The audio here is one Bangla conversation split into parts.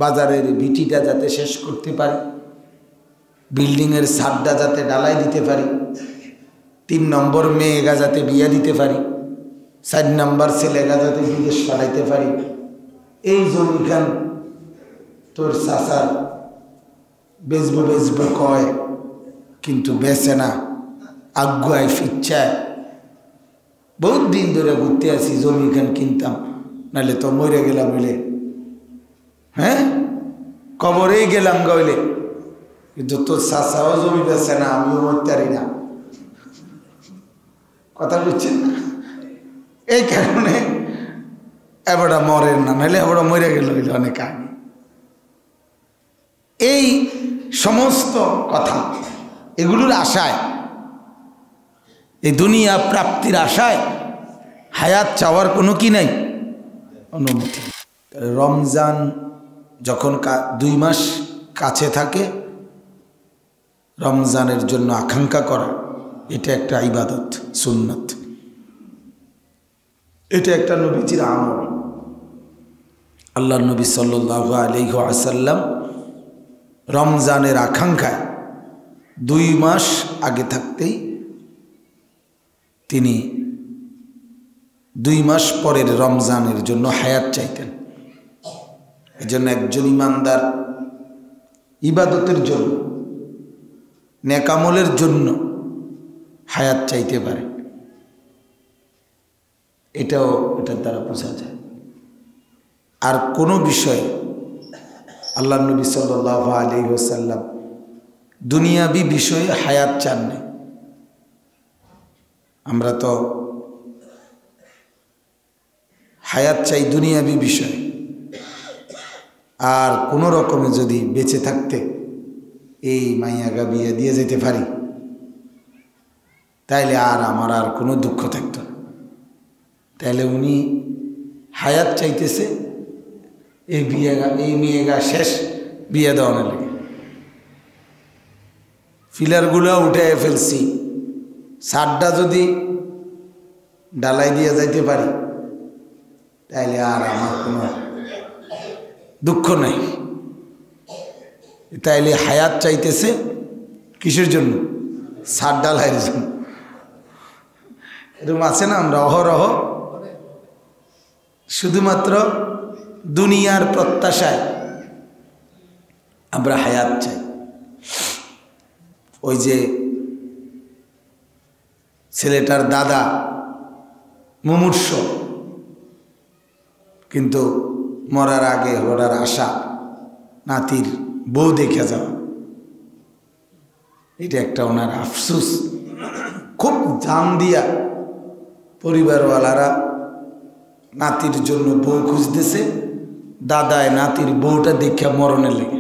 বাজারের ভিটিটা যাতে শেষ করতে পারি, বিল্ডিংয়ের ছাদটা যাতে ডালাই দিতে পারি, 3 নম্বর মেয়েগা যাতে বিয়া দিতে পারি, 4 নম্বর ছেলেগা যাতে বিদেশ পাঠাইতে পারি। এই জমিখান তোর চাচার বেচবো বেচবো কয়, কিন্তু বেচে না, আগুয়ায় ফিরছায়। বহুত দিন ধরে ঘুরতে আসি, জমিখান কিনতাম, নাহলে তো মরে গেলাম হইলে, হ্যাঁ কবরেই গেলাম গইলে। কিন্তু তোর চাচাও জমি বেচে না, আমিও মরতে পারি না। কথা বুঝছেন না? এই কারণে এবারটা মরেন না, নাহলে এবারটা মরে গেল হইলে অনেক আগে। এই সমস্ত কথা এগুলোর আশায়, এই দুনিয়া প্রাপ্তির আশায় হায়াত চাওয়ার কোনো কি নাই, অনুমতি। রমজান যখন 2 মাস কাছে থাকে, রমজানের জন্য আকাঙ্ক্ষা করা, এটা একটা ইবাদত, সুন্নত। এটা একটা নবীজির আমল। আল্লাহর নবী সাল্লাল্লাহু আলাইহি ওয়াসাল্লাম রমজানের আকাঙ্ক্ষায় 2 মাস আগে থাকতেই তিনি 2 মাস পরের রমজানের জন্য হায়াত চাইতেন। এজন্য একজন ইমানদার ইবাদতের জন্য, নেকামলের জন্য হায়াত চাইতে পারে, এটাও এটার দ্বারা বোঝা যায়। আর কোনো বিষয়ে আল্লাহ নবী সাল্লাল্লাহু আলাইহি ওয়াসাল্লাম দুনিয়াবি বিষয়ে হায়াত চান না। আমরা তো হায়াত চাই দুনিয়াবি বিষয়ে। আর কোনো রকমে যদি বেঁচে থাকতে এই মাইয়াগা বিয়ে দিয়ে যেতে পারি, তাইলে আর আমার আর কোনো দুঃখ থাকতো না। তাইলে উনি হায়াত চাইতেছে এই মেয়েগা শেষ বিয়ে দেওয়ানোর লাগে। ফিলারগুলো উঠে ফেলছি, ছাদটা যদি ডালাই দিয়ে যাইতে পারি, তাইলে আর আমার কোনো দুঃখ নাই। তাইলে হায়াত চাইতেছে কিসের জন্য? ছাদ ডালাইয়ের জন্য। এরকম আছে না, আমরা অহরহ শুধুমাত্র দুনিয়ার প্রত্যাশায় আমরা হায়াত চাই। ওই যে ছেলেটার দাদা মুমূর্ষ, কিন্তু মরার আগে ওনার আশা নাতির বউ দেখে যাওয়া, এটা একটা ওনার আফসোস। খুব জান দিয়া পরিবারওয়ালারা নাতির জন্য বউ খুঁজতেছে, দাদায় নাতির বউটা দেখে মরণে লেগে।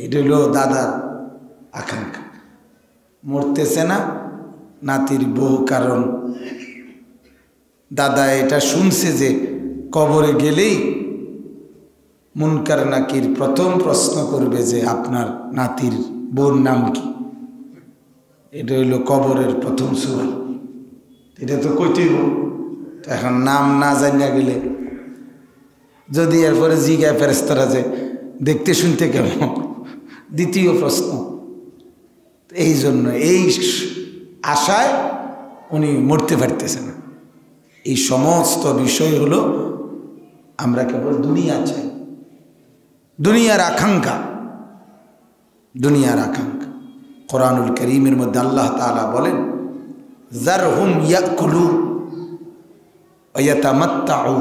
এটা হলো দাদার আকাঙ্ক্ষা। মরতেছে না নাতির বউ, কারণ দাদা এটা শুনছে যে কবরে গেলেই মুনকার নাকির প্রথম প্রশ্ন করবে যে আপনার নাতির বউর নাম কি। এটা হইল কবরের প্রথম সওয়াল। এটা তো কইতেই বউ। এখন নাম না জানিয়া গেলে যদি এরপরে জিজ্ঞাসা ফেরেশতারা যে দেখতে শুনতে কেমন, দ্বিতীয় প্রশ্ন। এই জন্য এই আশায় উনি মরতে পারতেছে না। এই সমস্ত বিষয় হলো আমরা কেবল দুনিয়া চাই, দুনিয়ার আকাঙ্ক্ষা, দুনিয়ার আকাঙ্ক্ষা। কোরআনুল কারীমের মধ্যে আল্লাহ তাআলা বলেন, যারহুম ইয়াকুলু ওয়া ইয়াতামাত্তাউ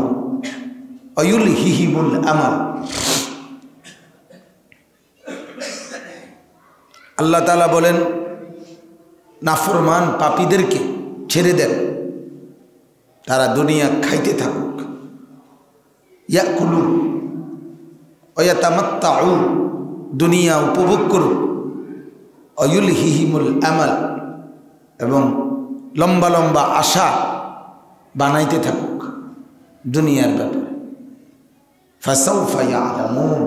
ওয়া ইউলহিহিমুল আমাল। আল্লাহ তাআলা বলেন, নাফরমান পাপীদেরকে ছেড়ে দেন, তারা দুনিয়া খাইতে থাকুক। ইয়াকুলু ওয়া ইয়াতামাত্তাউ, দুনিয়া উপভোগ করুক। ওয়া ইউলহিহিমুল আমাল, এবং লম্বা লম্বা আশা বানাইতে থাকুক দুনিয়ার ব্যাপারে। ফাসাউফা ইয়ালামুন,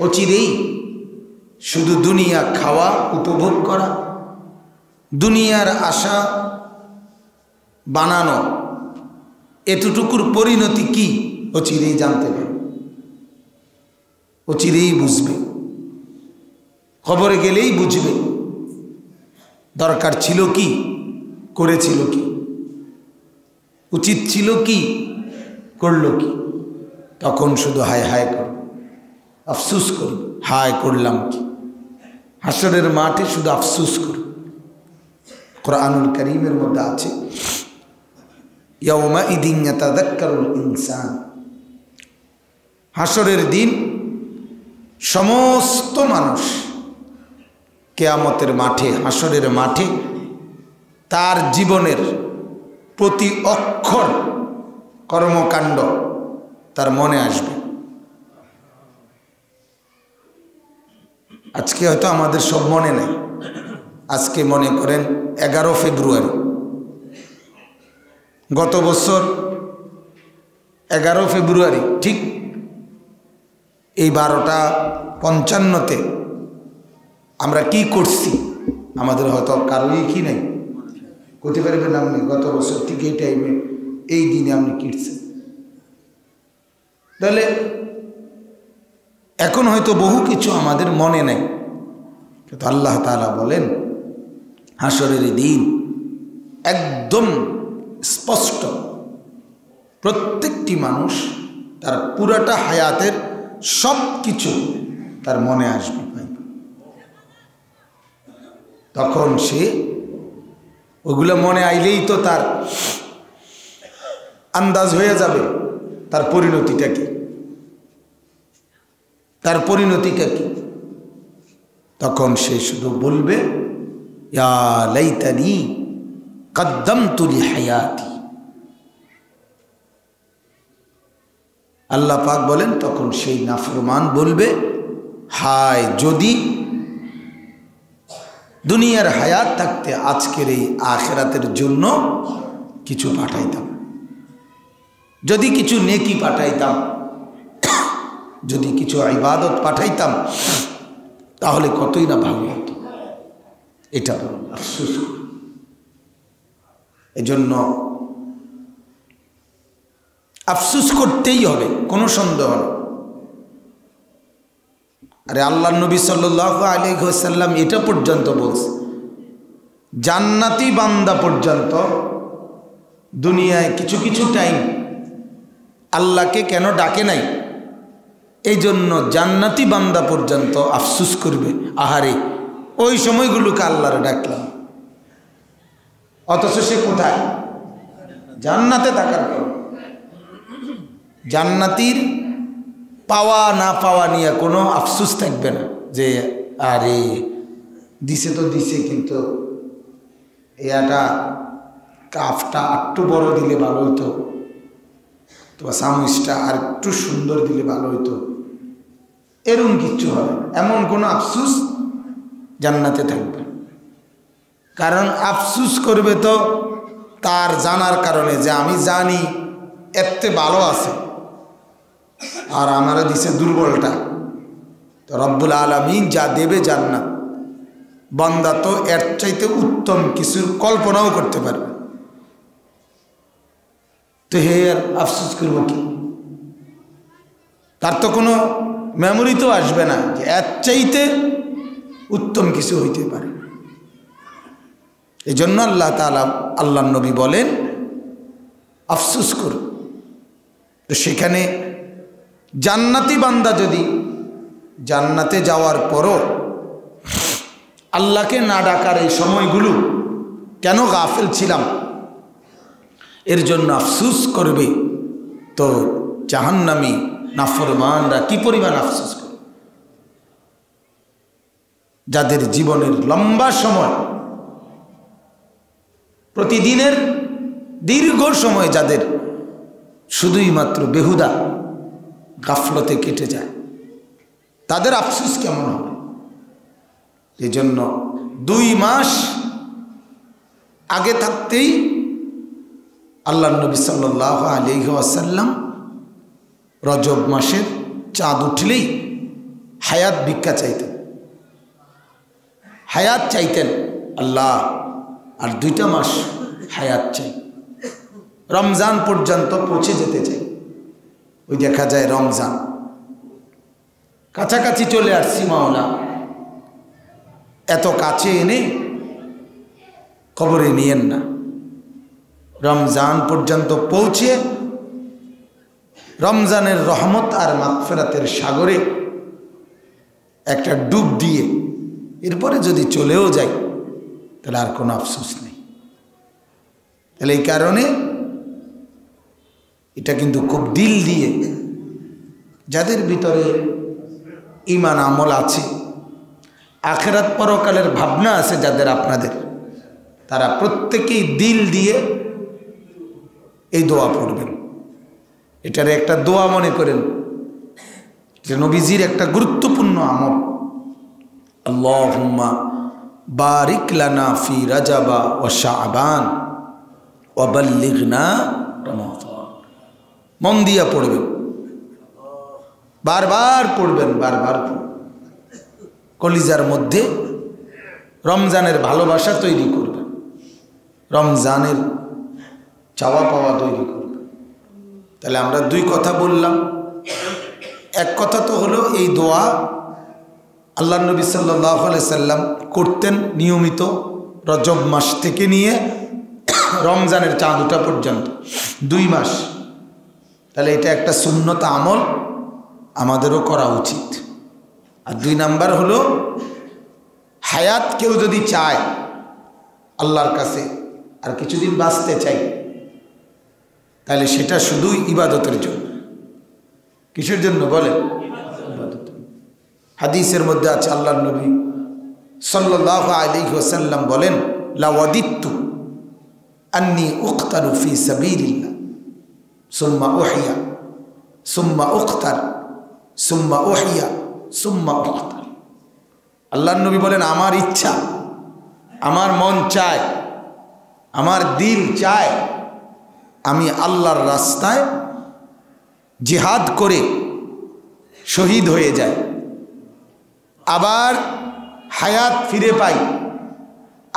অচিরেই শুধু দুনিয়া খাওয়া, উপভোগ করা, দুনিয়ার আশা বানানো, এতটুকুর পরিণতি কি অচিরেই জানতে পারবে। অচিরেই বুঝবে, খবরে গেলেই বুঝবে দরকার ছিল কি, করেছিল কি, উচিত ছিল কি, করলো কি। তখন শুধু হায় হায় করবে, আফসুস করবে, হায় করলাম কি। হাসরের মাঠে শুধু আফসুস করবে। কুরআনুল কারীমের মধ্যে আছে ইয়াউমাইদিন ইয়াতাযাক্কারুল ইনসান, হাসরের দিন সমস্ত মানুষ কিয়ামতের মাঠে, হাসরের মাঠে তার জীবনের প্রতি অক্ষর কর্মকাণ্ড তার মনে আসবে। আজকে হয়তো আমাদের সব মনে নেই। আজকে মনে করেন 11 ফেব্রুয়ারি, গত বছর 11 ফেব্রুয়ারি ঠিক এই 12:55 আমরা কি করছি আমাদের হয়তো কারোই কি নাই, করতে পারবেন আপনি গত বছর ঠিক এই টাইমে এই দিনে আপনি কিটছেন। তাহলে এখন হয়তো বহু কিছু আমাদের মনে নাই, কিন্তু আল্লাহ তাআলা বলেন হাসরের দিন একদম স্পষ্ট প্রত্যেকটি মানুষ তার পুরাটা হায়াতের সব কিছু তার মনে আসবে। তখন সে ওগুলো মনে আইলেই তো তার আন্দাজ হয়ে যাবে তার পরিণতিটা কি, তার পরিণতিটা কি। তখন সে শুধু বলবে ইয়া লাইতানি কদ্দামতু লিহায়াতি। আল্লাহ পাক বলেন তখন সেই নাফরমান বলবে হায় যদি দুনিয়ার হায়াত থাকতে আজকের এই আখিরাতের জন্য কিছু পাঠাইতাম, যদি কিছু নেকি পাঠাইতাম, যদি কিছু ইবাদত পাঠাইতাম, তাহলে কতই না ভালো হতো। এটা আফসোস। এজন্য আফসোস করতেই হবে, কোনো সন্দেহ নেই। আরে আল্লাহ নবী সাল্লাল্লাহু আলাইহি ওয়াসাল্লাম এটা পর্যন্ত বলছে, জান্নাতি বান্দা পর্যন্ত দুনিয়ায় কিছু কিছু টাইম আল্লাহকে কেন ডাকে নাই, এই জন্য জান্নাতি বান্দা পর্যন্ত আফসোস করবে, আহারে ওই সময়গুলোকে আল্লাহরে ডাকলাম, অথচ সে কোথায়? জান্নাতে থাকার পর। জান্নাতির পাওয়া না পাওয়া নিয়ে কোনো আফসোস থাকবে না যে আরে দিছে তো দিছে, কিন্তু এটা কাফটা একটু বড় দিলে ভালো হইতো, তোমার সামুজটা আর একটু সুন্দর দিলে ভালো হইতো, এরকম কিচ্ছু হবে, এমন কোনো আফসোস জান্নাতে থাকবে। কারণ আফসোস করবে তো তার জানার কারণে যে আমি জানি এতে ভালো আছে আর আমারে দিছে দুর্বলটা। তো রব্বুল আলামিন যা দেবে জান্নাত, বান্দা তো এর চাইতে উত্তম কিছুর কল্পনাও করতে পারবে। তো হে আর আফসোস করব কি? তার তো কোনো মেমোরি তো আসবে না যে এর চাইতে উত্তম কিছু হইতে পারে। এই জন্য আল্লাহ তাআলা, আল্লাহ নবী বলেন আফসোস করো। তো সেখানে জান্নাতি বান্দা যদি জান্নাতে যাওয়ার পরও আল্লাহকে না ডাকার এই সময়গুলো কেন গাফেল ছিলাম এর জন্য আফসোস করবে, তো জাহান্নামী নাফরমানরা কি পরিমাণ আফসোস করে, যাদের জীবনের লম্বা সময়, প্রতিদিনের দীর্ঘ সময় যাদের শুধুই মাত্র বেহুদা গাফলতে কেটে যায়, তাদের আফসোস কেমন হবে। এই জন্য 2 মাস আগে থাকতেই আল্লাহ নবী সাল্লাল্লাহু আলাইহি ওয়াসাল্লাম রজব মাসের চাঁদ উঠলেই হায়াত ভিক্ষা চাইতেন, হায়াত চাইতেন, আল্লাহ আর 2টা মাস হায়াত চাই, রমজান পর্যন্ত পৌঁছে যেতে চাই। ওই দেখা যায় রমজান, কাছাকাছি চলে আসছি মাওলা, এত কাছে এনে কবরে নিয়েন না। রমজান পর্যন্ত পৌঁছে রমজানের রহমত আর মাগফিরাতের সাগরে একটা ডুব দিয়ে এরপরে যদি চলেও যাই তাহলে আর কোনো আফসোস নেই। তাহলে এই কারণে এটা কিন্তু খুব দিল দিয়ে, যাদের ভিতরে ঈমান আমল আছে, আখিরাত পরকালের ভাবনা আছে যাদের, আপনাদের, তারা প্রত্যেকেই দিল দিয়ে এই দোয়া পড়বেন। এটারে একটা দোয়া মনে করেন, যে নবীজির একটা গুরুত্বপূর্ণ আমল। আল্লাহুম্মা বারিক লানা ফি রাজাবা ওয়া শাবান ওয়া বাল্লিগনা রমাদান। মন দিয়া পড়বেন, বারবার পড়বেন, বারবার পড়বেন। কলিজার মধ্যে রমজানের ভালোবাসা তৈরি করবেন, রমজানের চাওয়া পাওয়া তৈরি করবেন। তাহলে আমরা দুই কথা বললাম। এক কথা তো হলো এই দোয়া আল্লাহ নবী সাল্লাল্লাহু আলাইহি সাল্লাম করতেন নিয়মিত, রজব মাস থেকে নিয়ে রমজানের চাঁদ ওঠা পর্যন্ত 2 মাস। তাহলে এটা একটা সুন্নত আমল, আমাদেরও করা উচিত। আর 2 নাম্বার হলো, হায়াত কেউ যদি চায় আল্লাহর কাছে আর কিছুদিন বাঁচতে চাই, তাহলে সেটা শুধুই ইবাদতের জন্য। কিসের জন্য বলেন? হাদিসের মধ্যে আছে, আল্লাহর নবী সাল্লাল্লাহু আলাইহি ওয়াসাল্লাম বলেন, লাওয়াদিত্তু আন্নী উকতালু ফি সাবিলিল্লাহ সুম্মা উহিয়া সুম্মা উকতাল সুম্মা উহিয়া সুম্মা উকতাল। আল্লাহর নবী বলেন, আমার ইচ্ছা, আমার মন চায়, আমার দিল চায় আমি আল্লাহর রাস্তায় জিহাদ করে শহীদ হয়ে যাই, আবার হায়াত ফিরে পাই,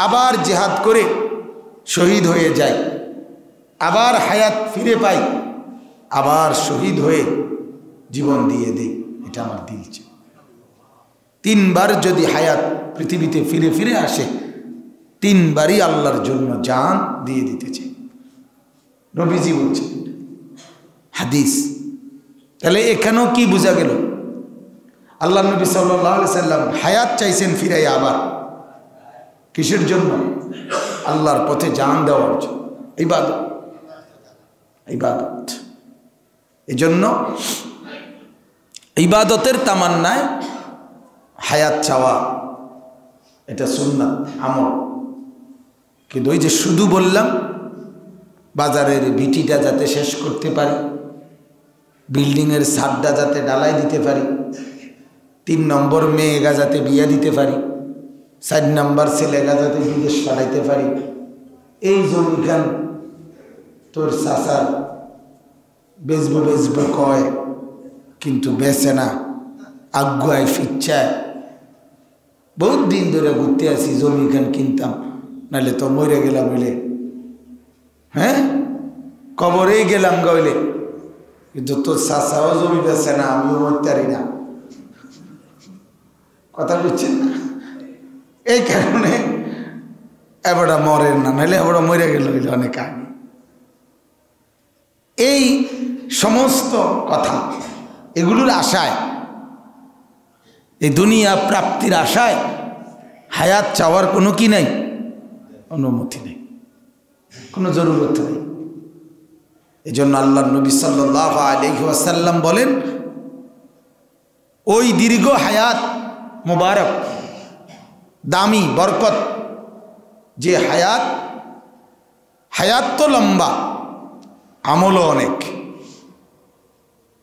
আবার জিহাদ করে শহীদ হয়ে যাই, আবার হায়াত ফিরে পাই, আবার শহীদ হয়ে জীবন দিয়ে দেই। এটা আমার দিল চায়। 3 বার যদি হায়াত পৃথিবীতে ফিরে ফিরে আসে, 3 বারই আল্লাহর জন্য জান দিয়ে দিতে চাই। নবীজি বলছেন, হাদিস। তাহলে এখানেও কি বোঝা গেল? আল্লাহ নবী সাল্লাল্লাহু আলাইহি সাল্লাম হায়াত চাইছেন ফিরাই, আবার কিসের জন্য? আল্লাহর পথে জান দেওয়ার জন্য, ইবাদত। ইবাদত, এজন্য ইবাদতের তামান্নায় হায়াত চাওয়া এটা সুন্নাত আমল। কিন্তু ওই যে শুধু বললাম, বাজারের ভিটিটা যাতে শেষ করতে পারি, বিল্ডিংয়ের ছাদটা যাতে ডালাই দিতে পারি, 3 নম্বর মেয়েগা যাতে বিয়া দিতে পারি, 4 নম্বর ছেলেগা যাতে বিদেশ পাঠাইতে পারি, এই জমিখান তোর চাচার বেচবো বেচবো কয়, কিন্তু বেচে না, আগুয়ায় ফিরছায়। বহুত দিন ধরে ঘুরতে আসি, জমিখান কিনতাম, নাহলে তো মরে গেলাম হইলে, হ্যাঁ কবরেই গেলাম গইলে। কিন্তু তোর চাচাও জমি বেচে না, আমিও মরতে পারি না। কথা বুঝছেন না? এই কারণে এবারটা মরেন না, নাহলে এবারটা মরে গেল হইলে অনেক আগে। এই সমস্ত কথা, এগুলোর আশায়, এই দুনিয়া প্রাপ্তির আশায় হায়াত চাওয়ার কোনো কি নাই, অনুমতি নেই, কোনো জরুরত নেই। এই জন্য আল্লাহ নবী সাল্লাল্লাহু আলাইহি ওয়াসাল্লাম বলেন, ওই দীর্ঘ হায়াত মুবারক, দামি, বরকত যে হায়াত, হায়াত তো লম্বা, আমলও অনেক।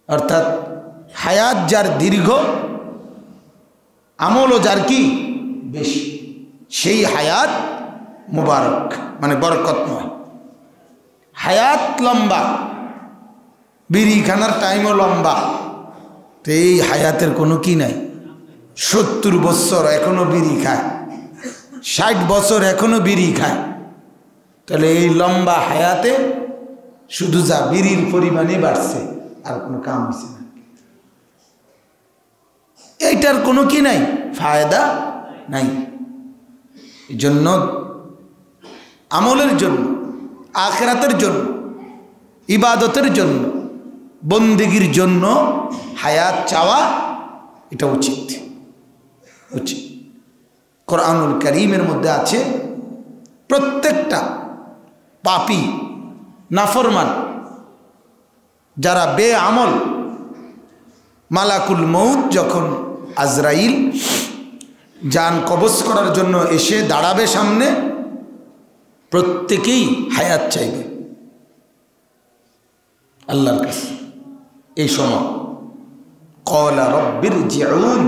অর্থাৎ হায়াত যার দীর্ঘ, আমলও যার কি বেশি, সেই হায়াত মুবারক, মানে বরকতময়। হায়াত লম্বা, বিড়ি খানার টাইমও লম্বা, তো এই হায়াতের কোনো কি নাই। 70 বছর এখনো বিড়ি খায়, 60 বছর এখনো বিড়ি খায়, তাহলে এই লম্বা হায়াতে শুধু যা বিড়ির পরিমাণে বাড়ছে, আর কোনো কাম হয়েছে না। এইটার কোনো কি নাই, ফায়দা নাই। এই জন্য আমলের জন্য, আখিরাতের জন্য, ইবাদতের জন্য, বন্দেগীর জন্য হায়াত চাওয়া এটা উচিত। কোরআনুল কারীমের মধ্যে আছে প্রত্যেকটা পাপী নাফরমান যারা বেআমল, মালাকুল মউত যখন আজরাইল জান কবজ করার জন্য এসে দাঁড়াবে সামনে, প্রত্যেকেই হায়াত চাইবে আল্লাহর কাছে। এই সময় ক্বালা রব্বিরজিউন,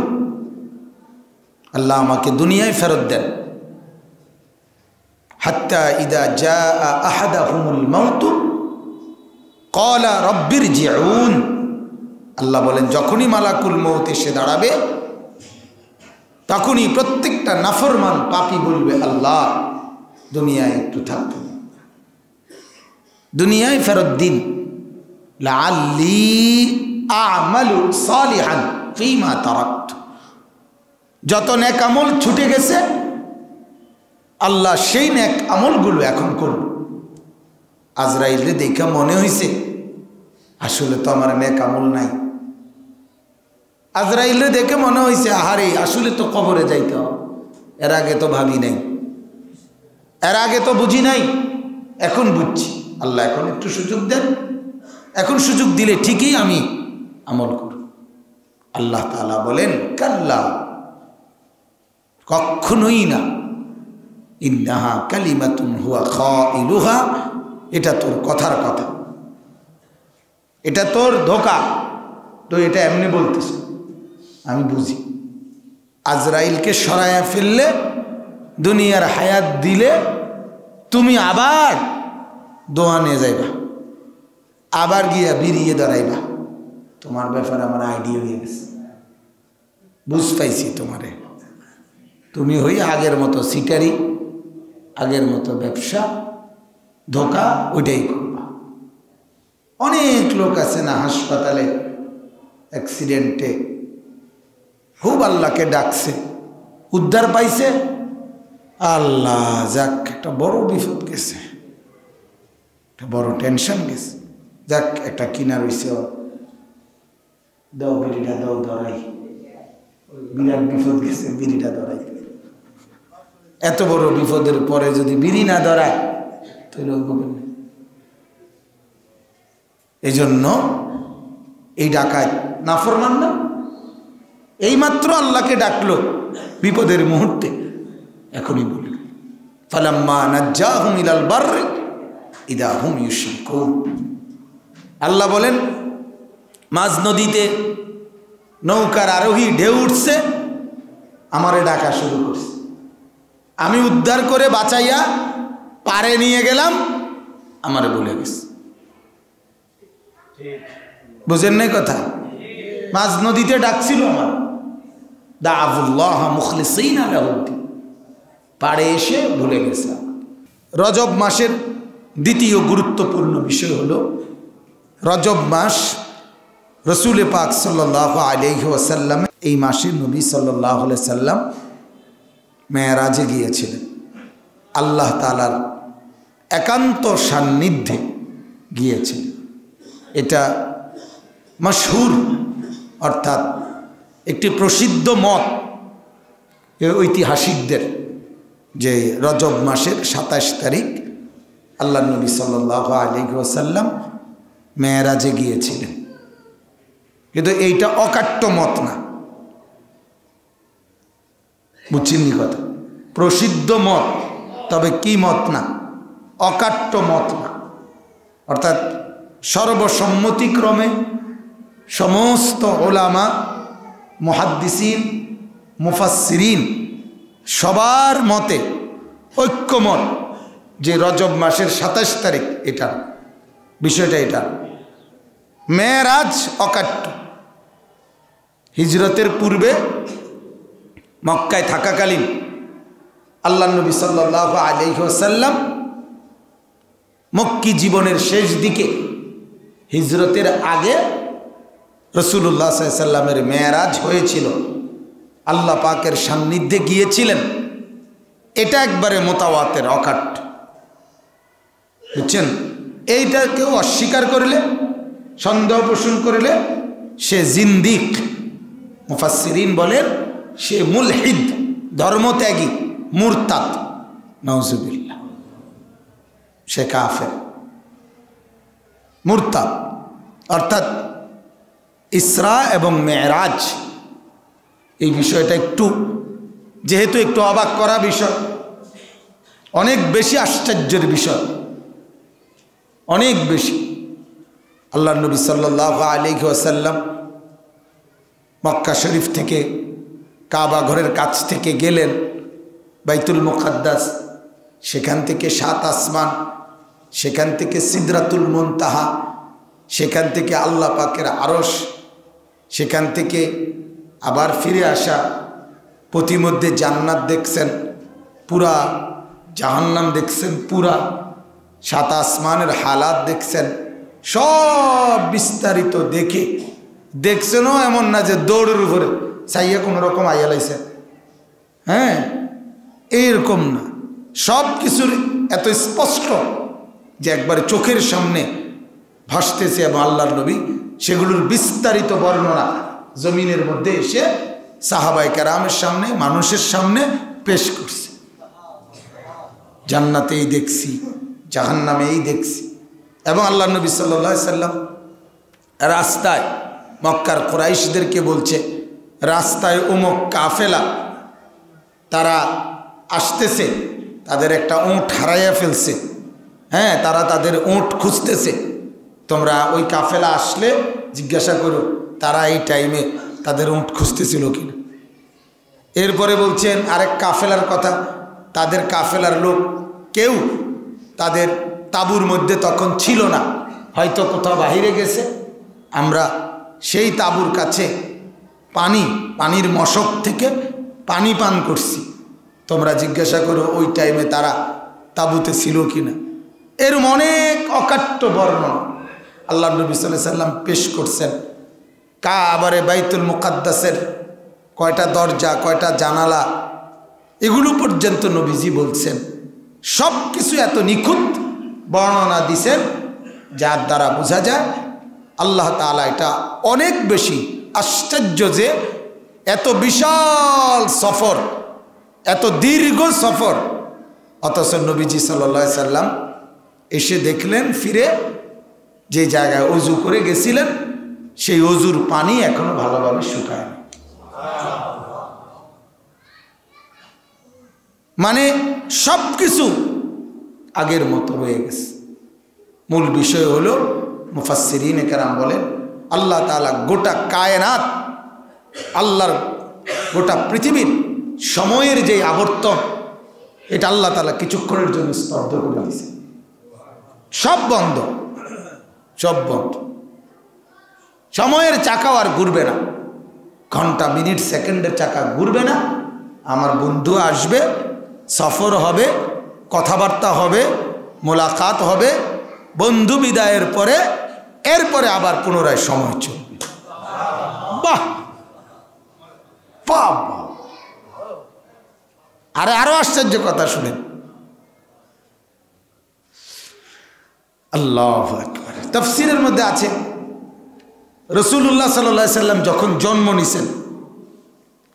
আল্লাহ আমাকে দুনিয়ায় ফেরত দেন। হাত্তা ইদা জাআ আহাদাহুমুল মাউত ক্বালা রব্বিরজিউন, আল্লাহ বলেন যখনই মালাকুল মউত এসে দাঁড়াবে তখনই প্রত্যেকটা নাফরমান পাপী বলবে, আল্লাহ দুনিয়ায় একটু থাকতে, দুনিয়ায় ফেরত দিন, লাআল্লি আমালু সালিহান ফীমা তারাকতু। যত নেক আমল ছুটে গেছে আল্লাহ সেই নেক আমলগুলো এখন করব। আজরাইলে দেখা মনে হয়েছে আসলে তো আমার নেক আমল নাই। আজরাইলে দেখে মনে হয়েছে আহারে আসলে তো কবরে যাইতে হবে, এর আগে তো ভাবি নাই, এর আগে তো বুঝি নাই, এখন বুঝছি। আল্লাহ এখন একটু সুযোগ দেন, এখন সুযোগ দিলে ঠিকই আমি আমল করব। আল্লাহ তাআলা বলেন কাল্লা, কখনোই না, ইন্নাহা কালিমাতুন হুয়া খাইলুহা, এটা তোর কথার কথা, এটা তোর ধোকা, তো এটা এমনি বলতেছ, আমি বুঝি। আজরাইলকে সরায়া ফেললে, দুনিয়ার হায়াত দিলে, তুমি আবার দোয়া নিয়ে যাইবা, আবার গিয়া বিরিয়ে দাঁড়াইবা, তোমার ব্যাপারে আমার আইডিয়া হয়ে গেছে, বুঝ পাইছি তোমারে, তুমি হই আগের মতো সিটারি, আগের মতো ব্যবসা, ধোকা, ওইটাই করবা। অনেক লোক আছে না হাসপাতালে অ্যাক্সিডেন্টে খুব আল্লাহকে ডাকছে, উদ্ধার পাইছে, আল্লাহ যাক একটা বড় বিপদ গেছে, একটা বড় টেনশন গেছে, যাক একটা কিনা রয়েছে, দাও বিড়িটা দাও, ধরাই, বিরাট বিপদ গেছে, বিড়িটা ধরাই। এত বড় বিপদের পরে যদি বিড়ি না ধরায় তাহলে এই জন্য এই ডাকাত নাফরমান না, এইমাত্র আল্লাহকে ডাকলো বিপদের মুহূর্তে, এখনই বলল ফালাম্মা নাজ্জাহুম ইলাল বাররি ইদা হুম ইউশরিকুন। আল্লাহ বলেন মাঝ নদীতে নৌকার আরোহী ঢেউ উঠছে, আমারে ডাকা শুরু করছে, আমি উদ্ধার করে বাঁচাইয়া পারে নিয়ে গেলাম, আমারে বলে গেছে। বুঝেন নাই কথা? মাঝ নদীতে ডাকছিল আমার, দাআউল্লাহ মুখলিসিনা লাহুদ্দিন, পাড়ে এসে ভুলে গেছে। রজব মাসের দ্বিতীয় গুরুত্বপূর্ণ বিষয় হলো, রজব মাস রসুল পাক সাল্লাল্লাহু আলাইহি ওয়াসাল্লাম, এই মাসে নবী সাল্লাল্লাহু আলাইহি সাল্লাম মেরাজে গিয়েছিলেন, আল্লাহ তাআলার একান্ত সান্নিধ্যে গিয়েছিলেন। এটা মশহুর, অর্থাৎ একটি প্রসিদ্ধ মত ঐতিহাসিকদের, যে রজব মাসের 27 তারিখ আল্লাহ নবী সাল্লাল্লাহু আলাইহি ওয়াসাল্লাম মেরাজে গিয়েছিলেন। কিন্তু এইটা অকাট্য মত না, বুঝছেন নি কথা? প্রসিদ্ধ মত, তবে কি মত না, অকাট্য মত না, অর্থাৎ সর্বসম্মতিক্রমে সমস্ত ওলামা, মুহাদ্দিসিন, মুফাসসিরিন সবার মতে ঐক্যমত যে রজব মাসের 27 তারিখ, এটা বিষয়টা এটা মেরাজ অকাট্য। হিজরতের পূর্বে মক্কায় থাকাকালীন আল্লাহ নবী সাল্লাল্লাহু আলাইহি ওয়াসাল্লাম মক্কি জীবনের শেষ দিকে, হিজরতের আগে রাসূলুল্লাহ সাল্লাল্লাহু আলাইহি ওয়াসাল্লামের মেরাজ হয়েছিল আল্লাহ পাকের সান্নিধ্যে গিয়েছিলেন, এটা একবারে মোতাওয়াতের অকাট্য, বুঝছেন? এইটা কেউ অস্বীকার করলে, সন্দেহ পোষণ করলে সে জিন্দিক। মুফাসসিরিন বলেন সে মুলহিদ, ধর্মত্যাগী, মুরতাদ, নাউজুবিল্লাহ, সে কাফের, মুরতাদ। অর্থাৎ ইসরা এবং মেরাজ এই বিষয়টা একটু, যেহেতু একটু অবাক করা বিষয়, অনেক বেশি আশ্চর্যের বিষয়, অনেক বেশি। আল্লাহ নবী সাল্লাল্লাহু আলাইহি ওয়াসাল্লাম মক্কা শরীফ থেকে, কাবা ঘরের কাছ থেকে গেলেন বাইতুল মুকাদ্দাস, সেখান থেকে 7 আসমান, সেখান থেকে সিদরাতুল মুনতাহা, সেখান থেকে আল্লাহ পাকের আরশ, সেখান থেকে আবার ফিরে আসা, পথিমধ্যে জান্নাত দেখছেন, পুরা জাহান্নাম দেখছেন, পুরা 7 আসমানের হালাত দেখছেন, সব বিস্তারিত দেখে দেখছেনও, এমন না যে দৌড়ের উপরে চাইয়া কোনো রকম আইয়া লাইছেন, হ্যাঁ, এইরকম না, সব কিছুর এত স্পষ্ট যে একবারে চোখের সামনে ভাসতেছে, এবং আল্লাহর নবী সেগুলোর বিস্তারিত বর্ণনা জমিনের মধ্যে এসে সাহাবায়ে কেরামের সামনে, মানুষের সামনে পেশ করছে। জান্নাতেই দেখছি, জাহান্নামেই দেখছি। এবং আল্লাহর নবী সাল্লাল্লাহু আলাইহি সাল্লাম রাস্তায় মক্কার কুরাইশদেরকে বলছে, রাস্তায় অমুক কাফেলা তারা আসতেছে, তাদের একটা উট হারাইয়া ফেলছে, হ্যাঁ, তারা তাদের উট খুঁজতেছে, তোমরা ওই কাফেলা আসলে জিজ্ঞাসা করো তারা এই টাইমে তাদের উট খুঁজতেছিল কিনা। এরপরে বলছেন আরেক কাফেলার কথা, তাদের কাফেলার লোক কেউ তাদের তাঁবুর মধ্যে তখন ছিল না, হয়তো কোথাও বাহিরে গেছে, আমরা সেই তাঁবুর কাছে পানির মশক থেকে পানি পান করছি, তোমরা জিজ্ঞাসা করো ওই টাইমে তারা তাঁবুতে ছিল কিনা। এরম অনেক অকাট্য বর্ণনা আল্লাহ নবী সাল্লাল্লাহু আলাইহি সাল্লাম পেশ করছেন। কাবারে বাইতুল মুকাদ্দাসের কয়টা দরজা, কয়টা জানালা, এগুলো পর্যন্ত নবীজি বলছেন। সব কিছু এত নিখুঁত বর্ণনা দিছেন, যার দ্বারা বোঝা যায় আল্লাহ তাআলা এটা অনেক বেশি আশ্চর্য যে এত বিশাল সফর, এত দীর্ঘ সফর, অথচ নবীজি সাল্লাল্লাহু আলাইহি সাল্লাম এসে দেখলেন ফিরে যে জায়গায় ওযু করে গেছিলেন সেই ওযুর পানি এখনো ভালোভাবে শুকায়নি। মানে সব কিছু আগের মতো রয়ে গেছে। মূল বিষয় হলো মুফাসসিরিনে কেরাম বলেন আল্লাহ তাআলা গোটা কায়নাত, আল্লাহর গোটা পৃথিবীর সময়ের যে আবর্তন, এটা আল্লাহ তাআলা কিছুক্ষণের জন্য স্তব্ধ করে দিয়েছে। সব বন্ধ, সব বন্ধ। সময়ের চাকাও আর ঘুরবে না, ঘন্টা মিনিট সেকেন্ডের চাকা ঘুরবে না। আমার বন্ধু আসবে, সফর হবে, কথাবার্তা হবে, মোলাকাত হবে, বন্ধু বিদায়ের পরে এরপরে আবার পুনরায় সময় চলবে। বাহ, বাবা! আরো আশ্চর্য কথা শুনেন, আল্লাহু আকবার। তাফসীরের মধ্যে আছে রাসূলুল্লাহ সাল্লাল্লাহু আলাইহি সাল্লাম যখন জন্ম নিছেন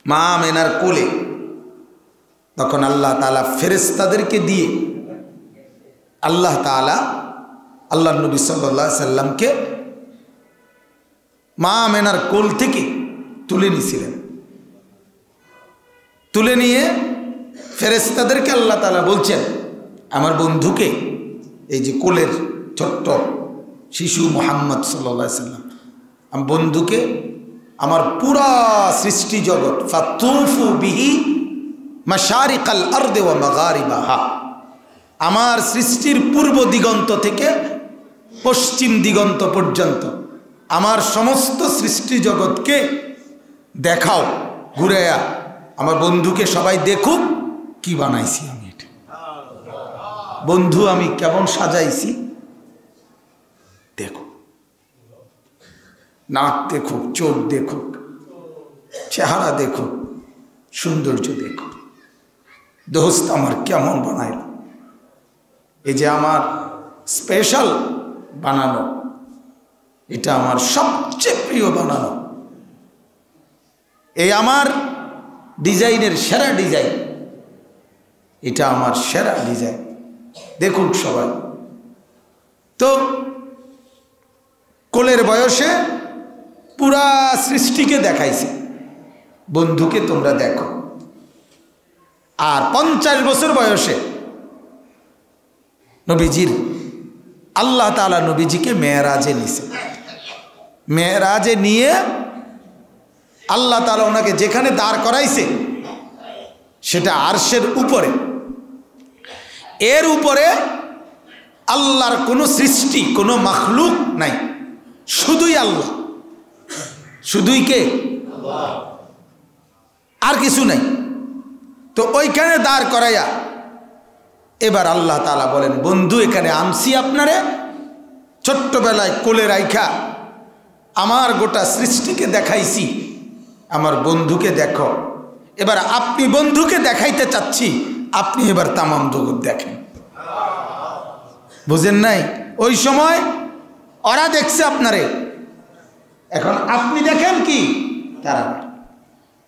মা আমেনার কোলে, তখন আল্লাহ তাআলা ফেরেশতাদেরকে দিয়ে আল্লাহ তাআলা আল্লাহর নবী সাল্লাল্লাহু আলাইহি সাল্লামকে মা আমেনার কোল থেকে তুলে নিয়েছিলেন। তুলে নিয়ে ফেরেশতাদেরকে আল্লাহ তাআলা বলছেন, আমার বন্ধুকে, এই যে কোলের ছোট্ট শিশু মুহাম্মদ সাল্লাল্লাহু আলাইহি সাল্লাম, আমার বন্ধুকে আমার পুরা সৃষ্টি জগৎ ফাতুফু বিহি মাশারিকাল আরদি ওয়া মাগারিবাহা, আমার সৃষ্টির পূর্ব দিগন্ত থেকে পশ্চিম দিগন্ত পর্যন্ত আমার সমস্ত সৃষ্টি জগৎকে দেখাও, ঘুরাইয়া আমার বন্ধুকে সবাই দেখুক কি বানাইছি আমি। এটা বন্ধু আমি কেমন সাজাইছি দেখো, নাক দেখুক, চোখ দেখুক, চেহারা দেখুক, সৌন্দর্য দেখো, দোস্ত আমার কেমন বানাইল, এই যে আমার স্পেশাল বানানো, এটা আমার সবচেয়ে প্রিয় বানানো, এই আমার ডিজাইনের সেরা ডিজাইন, এটা আমার সেরা ডিজাইন, দেখুন সবাই। তো কোলের বয়সে পুরা সৃষ্টিকে দেখাইছে, বন্ধুকে তোমরা দেখো। আর 50 বছর বয়সে নবীজির আল্লাহ তাআলা নবীজিকে মেরাজে নিছে। মেরাজে নিয়ে আল্লাহ তাআলা ওনাকে যেখানে দাঁড় করাইছে সেটা আরশের উপরে, এর উপরে আল্লাহর কোনো সৃষ্টি, কোনো মাখলুক নাই, শুধুই আল্লাহ, শুধুই কে? আর কিছু নাই। তো ওইখানে দাঁড় করাইয়া এবার আল্লাহ তাআলা বলেন, বন্ধু এখানে আনছি আপনারে, ছোট্টবেলায় কোলে রাইখা আমার গোটা সৃষ্টিকে দেখাইছি, আমার বন্ধুকে দেখো। এবার আপনি বন্ধুকে দেখাইতে চাচ্ছি, আপনি এবার তামাম জগৎ দেখেন। বুঝেন নাই? ওই সময় ওরা দেখছে আপনারে, এখন আপনি দেখেন কি তারা,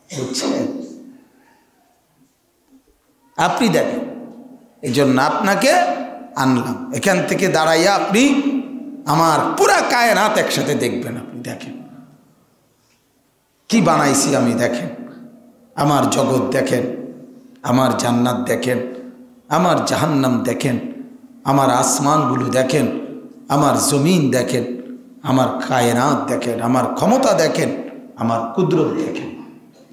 বুঝছেন? আপনি দেখেন, এই জন্য আপনাকে আনলাম, এখান থেকে দাঁড়াইয়া আপনি আমার পুরা কায়নাত একসাথে দেখবেন। আপনি দেখেন কি বানাইছি আমি, দেখেন আমার জগৎ দেখেন, আমার জান্নাত দেখেন, আমার জাহান্নাম দেখেন, আমার আসমানগুলো দেখেন, আমার জমিন দেখেন, আমার কায়নাত দেখেন, আমার ক্ষমতা দেখেন, আমার কুদরত দেখেন।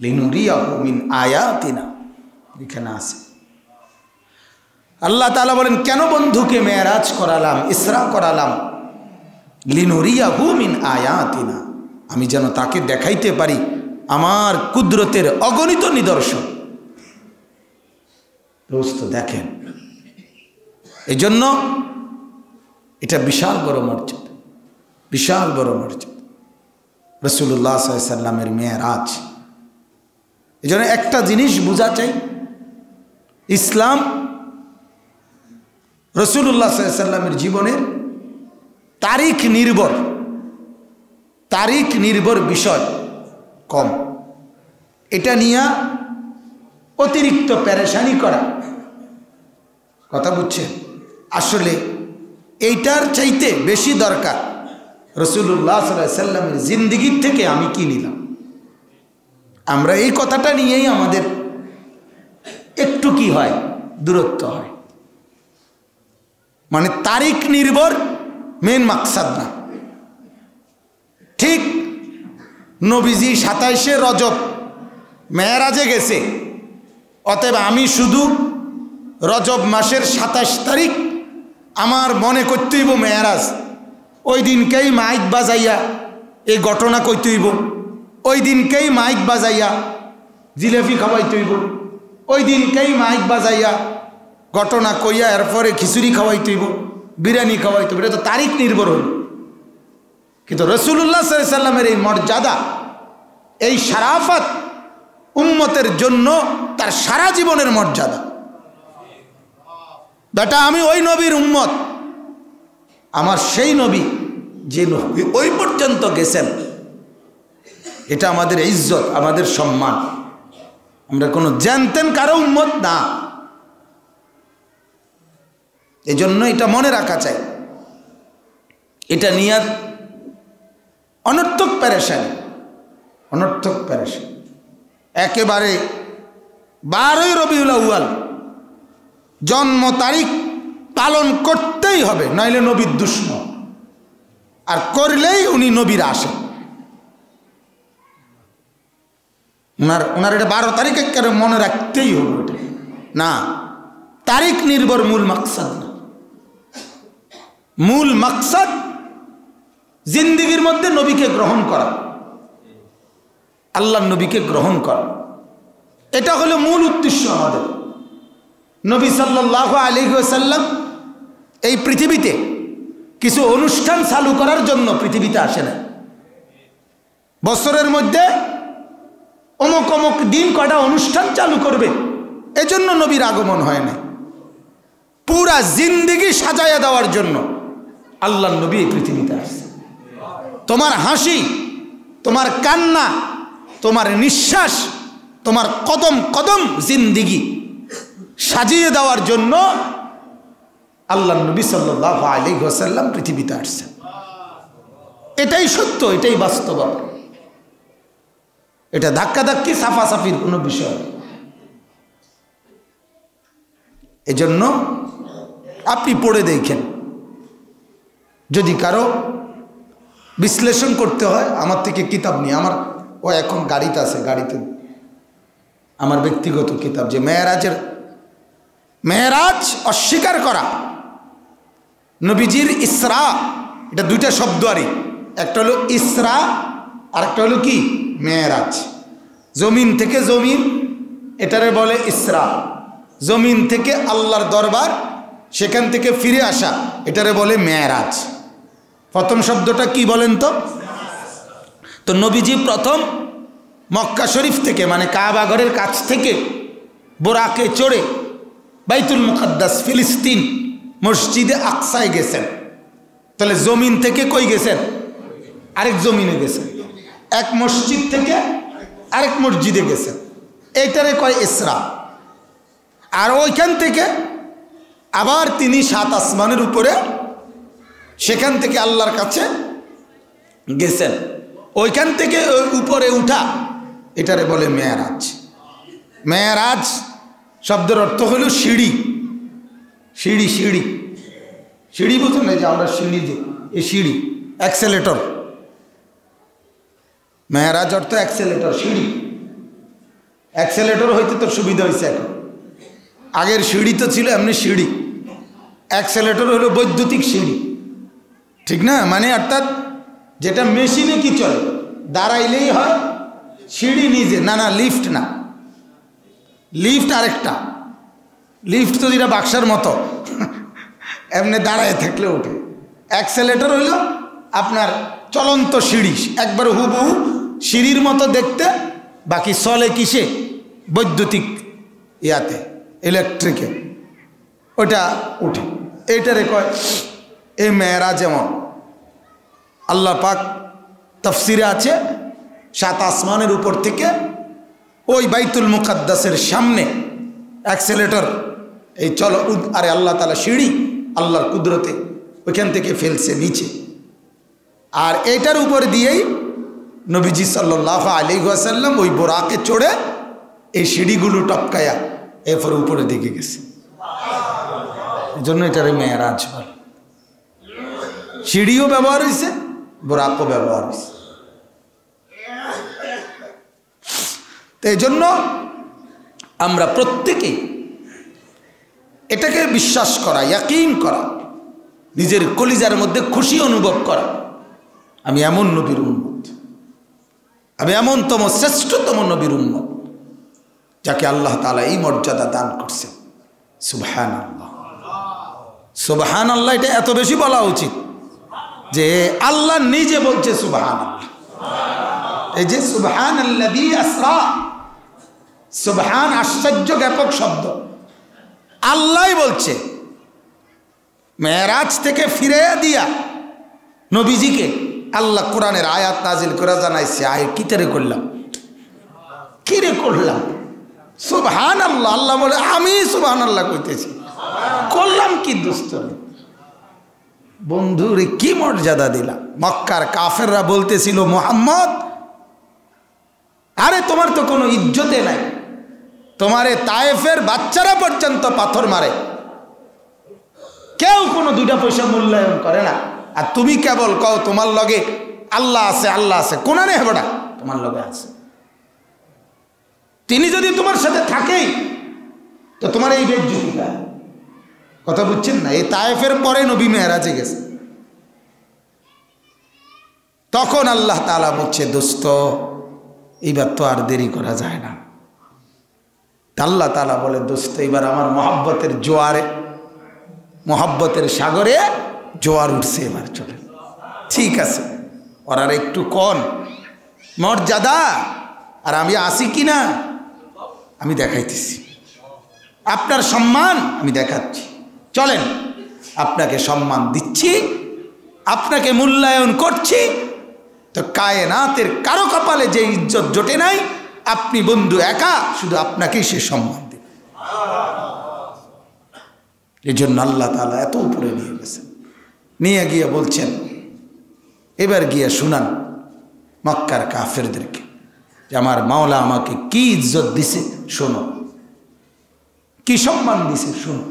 লিনুরিয়াহু মিন আয়াতিনা, এখানে আছে। আল্লাহ তাআলা বলেন, কেন বন্ধুকে মেরাজ করালাম, ইসরা করালাম? লিনুরিয়াহু মিন আয়াতিনা, আমি যেন তাকে দেখাইতে পারি আমার কুদরতের অগণিত নিদর্শন। দোস্ত দেখেন, এই জন্য এটা বিশাল বড় মর্যাদা, বিশাল বড় মর্যাদা রাসূলুল্লাহ সাল্লাল্লাহু আলাইহি ওয়াসাল্লামের মেরাজ। এই জন্য একটা জিনিস বোঝা চাই, ইসলাম রাসূলুল্লাহ সাল্লাল্লাহু আলাইহি ওয়াসাল্লামের জীবনের তারিখ নির্ভর বিষয় কম। এটা নিয়ে অতিরিক্ত পেরেশানি করা, কথা বুঝছেন? আসলে এইটার চাইতে বেশি দরকার রাসূলুল্লাহ সাল্লাল্লাহু আলাইহি ওয়াসাল্লামের জিন্দেগির থেকে আমি কি নিলাম। আমরা এই কথাটা নিয়েই আমাদের একটু কি হয়, দূরত্ব হয়। মানে তারিখ নির্ভর মেন মাকসাদ না। ঠিক নবীজি 27শে রজব মেরাজে গেছে, অতএব আমি শুধু রজব মাসের 27 তারিখ আমার মনে করতে হইব মেরাজ, ওই দিনকেই মাইক বাজাইয়া এই ঘটনা কইতে হইব, ওই দিনকেই মাইক বাজাইয়া জিলেপি খাওয়াইতে হইব, ওই দিনকেই মাইক বাজাইয়া ঘটনা কইয়া এরপরে খিচুড়ি খাওয়াইতে হইব, বিরিয়ানি খাওয়াইতে হইব। এটা তো তারিখ নির্ভর হইল। কিন্তু রাসূলুল্লাহ সাল্লাল্লাহু আলাইহি ওয়াসাল্লামের এই মর্যাদা, এই শারাফত উম্মতের জন্য তার সারা জীবনের মর্যাদা। বেটা আমি ওই নবীর উম্মত, আমার সেই নবী যে নবী ওই পর্যন্ত গেছেন, এটা আমাদের ইজ্জত, আমাদের সম্মান। আমরা কোনো জানতেন কারো উম্মত না। এই জন্য এটা মনে রাখা চাই। এটা নিয়ে অনর্থক পেরেশানি, অনর্থক পেরেশানি। একেবারে 12ই রবিউল আউয়াল জন্ম তারিখ পালন করতেই হবে, নইলে নবীর দুশমন, আর করলেই উনি নবীর আসে। ওনার এটা 12 তারিখ একেবারে মনে রাখতেই হবে। ওটা না, তারিখ নির্ভর মূল মাকসাদ না। মূল মাকসাদ জিন্দেগির মধ্যে নবীকে গ্রহণ করা, আল্লাহর নবীকে গ্রহণ করা, এটা হলো মূল উদ্দেশ্য আমাদের। নবী সাল্লাল্লাহু আলাইহি ওয়াসাল্লাম এই পৃথিবীতে কিছু অনুষ্ঠান চালু করার জন্য পৃথিবীতে আসে না। বছরের মধ্যে অমক অমক দিন কটা অনুষ্ঠান চালু করবে, এজন্য নবীর আগমন হয় না। পুরা জিন্দেগি সাজায়া দেওয়ার জন্য আল্লাহর নবী এই পৃথিবীতে আসছে। তোমার হাসি, তোমার কান্না, তোমার নিঃশ্বাস, তোমার কদম কদম জিন্দেগি সাজিয়ে দেওয়ার জন্য আল্লাহর নবী সাল্লাল্লাহু আলাইহি ওয়াসাল্লাম পৃথিবীতে আসছেন। এটাই সত্য, এটাই বাস্তব। এটা ধাক্কাধাক্কি সাফাসাফির কোনো বিষয়। এজন্য আপনি পড়ে দেখেন, যদি কারো বিশ্লেষণ করতে হয় আমার থেকে কিতাব নিয়ে, আমার ও এখন গাড়িতে আছে, গাড়িতে আমার ব্যক্তিগত কিতাব, যে মেরাজ অস্বীকার করা, নবীজির ইসরা, এটা দুইটা শব্দ আরই, একটা হলো ইসরা আর একটা হলো কি মেরাজ। জমিন থেকে জমিন এটারে বলে ইসরা, জমিন থেকে আল্লাহর দরবার সেখান থেকে ফিরে আসা এটারে বলে মেরাজ। প্রথম শব্দটা কি বলেন তো নবীজি প্রথম মক্কা শরীফ থেকে মানে কাবা ঘরের কাছ থেকে বোরাকে চড়ে বাইতুল মুকাদ্দাস ফিলিস্তিন মসজিদে আকসায় গেছেন। তাহলে জমিন থেকে কই গেছেন? আরেক জমিনে গেছেন। এক মসজিদ থেকে আরেক মসজিদে গেছেন, এইটারে কয় ইসরা। আর ওইখান থেকে আবার তিনি 7 আসমানের উপরে, সেখান থেকে আল্লাহর কাছে গেছেন। ওইখান থেকে উপরে উঠা এটারে বলে মেরাজ। মেরাজ শব্দের অর্থ হলো সিঁড়ি। সিঁড়ি সিঁড়ি সিঁড়ি বুঝুন না, যে আমরা সিঁড়ি, যে এই সিঁড়ি অ্যাক্সেলেটর। মেরাজ অর্থ অ্যাক্সেলেটর, সিঁড়ি। অ্যাক্সেলেটর হইতে তোর সুবিধা হয়েছে এখন, আগের সিঁড়ি তো ছিল এমনি সিঁড়ি, অ্যাক্সেলেটর হলো বৈদ্যুতিক সিঁড়ি, ঠিক না? মানে অর্থাৎ যেটা মেশিনে কি চলে, দাঁড়াইলেই হয়, সিঁড়ি নিজে না, না লিফট না, লিফট আরেকটা। লিফট তো যেটা বাক্সার মতো এমনি দাঁড়ায় থাকলে ওঠে। অ্যাক্সেলেটর হইল আপনার চলন্ত সিঁড়ি, একবার হুবহু সিঁড়ির মতো দেখতে, বাকি চলে কিসে? বৈদ্যুতিক ইয়াতে, ইলেকট্রিকে, ওইটা উঠে। এইটারে কয় এই মেরাজ। যেমন আল্লাহ পাক তাফসিরে আছে 7 আসমানের উপর থেকে ওই বাইতুল মুকাদ্দাসের সামনে অ্যাক্সেলেটর, এই চলো, আরে আল্লাহ তাআলা সিঁড়ি আল্লাহর কুদরতে ওইখান থেকে ফেলছে নিচে। আর এইটার উপর দিয়েই নবীজি সাল্লাল্লাহু আলাইহি ওয়াসাল্লাম ওই বোরাকে চড়ে এই সিঁড়িগুলো টপকায়া এরপরে উপরের দিকে গেছে। এই জন্য এটারে মেরাজ বলে। সিঁড়িও ব্যবহার হয়েছে, বোরাকও ব্যবহার হয়েছে। তো এই জন্য আমরা প্রত্যেকেই এটাকে বিশ্বাস করা, ইয়াকিন করা, নিজের কলিজার মধ্যে খুশি অনুভব করা, আমি এমন নবীর উম্মত, আমি এমনতম শ্রেষ্ঠতম নবীর উম্মত যাকে আল্লাহ তাআলা এই মর্যাদা দান করছে। সুবহানাল্লাহ, সুবহানাল্লাহ। এটা এত বেশি বলা উচিত যে আল্লাহ নিজে বলছে সুবহানাল্লাহ। এই যে সুবহানাল্লাযী আসরা, সুবহান আশ্চর্য জ্ঞাপক শব্দ, আল্লাহ বলছে। মেরাজ থেকে ফিরে দিয়া নবীজিকে আল্লাহ কোরআনের আয়াত নাজিল করে জানাইছে, আয় কিতারে করলাম, কিরে করলাম সুবহানাল্লাহ। আল্লাহ বলে আমি সুবহানাল্লাহ কইতেছি, করলাম কি দোস্ত বন্ধু রে, কি মর্যাদা দিলাম। মক্কার কাফেররা বলতেছিল, মুহাম্মদ আরে তোমার তো কোনো ইজ্জতে নাই, তোমারে তায়েফের বাচ্চারা পর্যন্ত পাথর মারে, কেউ কোনো 2টা পয়সা মূল্যায়ন করে না, আর তুমি কেবল কও তোমার লগে আল্লাহ আছে, আল্লাহ আছে। কোনারে হেবড়া তোমার লগে আছে, তিনি যদি তোমার সাথে থাকেই তো তোমার এই বেজ্জতি কথা বুঝছেন না? এই তায়েফের পরে নবী মেরাজে গেছে, তখন আল্লাহ তাআলা বলছে, দোস্ত এইবার তো আর দেরি করা যায় না। আল্লাহ তাআলা বলে, দোস্ত এবার আমার মহব্বতের জোয়ারে, মহব্বতের সাগরে জোয়ার উঠছে, এবার চলে। ঠিক আছে, ওর আর একটু কন মর্যাদা, আর আমি আসি কি না আমি দেখাইতেছি, আপনার সম্মান আমি দেখাচ্ছি। চলেন, আপনাকে সম্মান দিচ্ছি, আপনাকে মূল্যায়ন করছি। তো কায়নাতের কারো কপালে যে ইজ্জত জোটে নাই, আপনি বন্ধু একা, শুধু আপনাকেই সে সম্মান দেবে। এই জন্য আল্লাহ তাআলা এত উপরে নিয়ে গেছেন, নিয়ে গিয়ে বলছেন এবার গিয়ে শুনান মক্কার কাফেরদেরকে যে আমার মাওলা আমাকে কি ইজ্জত দিছে, শোনো, কি সম্মান দিছে শোনো।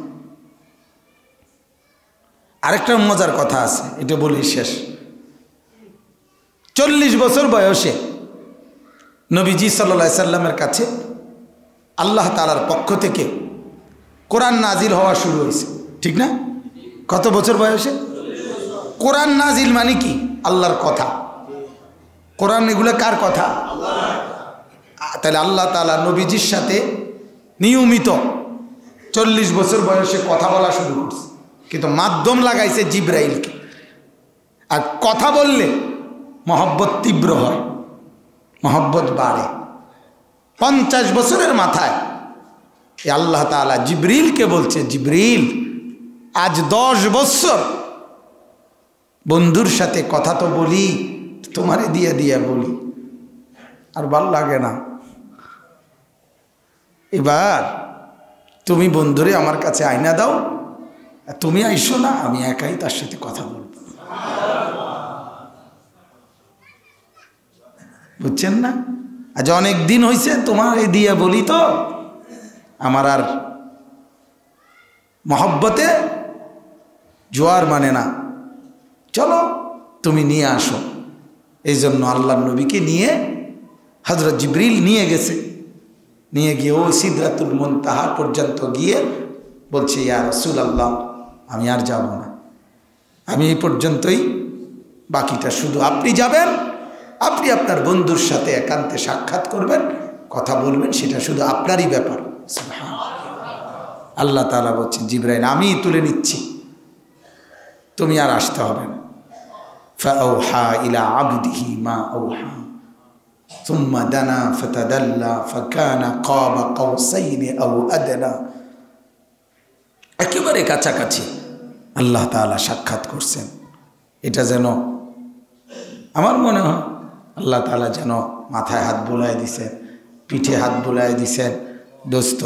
আরেকটা মজার কথা আছে, এটা বলি শেষ। 40 বছর বয়সে নবীজি সাল্লাল্লাহু আলাইহি সাল্লামের কাছে আল্লাহ তাআলার পক্ষ থেকে কোরআন নাজিল হওয়া শুরু হয়েছে, ঠিক না? কত বছর বয়সে? কোরআন নাজিল মানে কি? আল্লাহর কথা। কোরআন এগুলো কার কথা? তাহলে আল্লাহ তাআলা নবীজির সাথে নিয়মিত 40 বছর বয়সে কথা বলা শুরু করছে, কিন্তু মাধ্যম লাগাইছে জিব্রাইলকে। আর কথা বললে মহব্বত তীব্র হয়, মহব্বত বাড়ে। 50 বছরের মাথায় আল্লাহ তাআলা জিব্রিলকে বলছে, জিব্রিল আজ 10 বছর বন্ধুর সাথে কথা তো বলি, তোমারে দিয়ে দিয়ে বলি, আর ভাল লাগে না। এবার তুমি বন্ধুরে আমার কাছে আয়না দাও, তুমি আইসো না, আমি একাই তার সাথে কথা বলবো। বুঝছেন না? আজ অনেক দিন হয়েছে তোমার এই দিয়ে বলি, তো আমার আর মহব্বতে জোয়ার মানে না, চলো তুমি নিয়ে আসো। এই জন্য আল্লাহর নবীকে নিয়ে হযরত জিবরিল নিয়ে গেছে, নিয়ে গিয়ে ও সিদরাতুল মুনতাহা পর্যন্ত গিয়ে বলছে, ইয়া রাসূলুল্লাহ আমি আর যাব না, আমি এই পর্যন্তই, বাকিটা শুধু আপনি যাবেন, আপনি আপনার বন্ধুর সাথে একান্তে সাক্ষাৎ করবেন, কথা বলবেন, সেটা শুধু আপনারই ব্যাপার। আল্লাহ তাআলা বলছেন, জিবরাইল আমি তুলে নিচ্ছি, তুমি আর আসতে হবে না। ফাআওহা ইলা আবদিহি মা আওহা সুম্মা দানা ফাতাদাল্লা ফাকানা কাবা কাউসাইনি আও আদনা। একেবারে কাছাকাছি আল্লাহ তাআলা সাক্ষাৎ করছেন। এটা যেন আমার মনে হয় আল্লাহ তাআলা যেন মাথায় হাত বুলায় দিছেন, পিঠে হাত বুলায় দিছেন, দোস্ত